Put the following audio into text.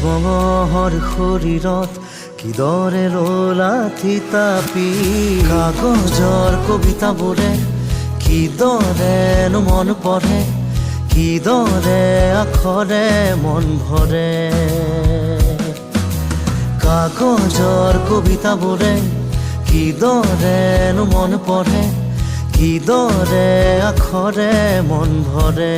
জীৱনৰ শৰীৰত কিদৰে ৰলাথি তাপি কাগজৰ কবিতাবোৰে কিদৰেনো মন পঢ়ে, কিদৰে আখৰে মন ভৰে। কাগজৰ কবিতাবোৰে কিদৰেনো মন পঢ়ে, কিদৰে আখৰে মন ভৰে।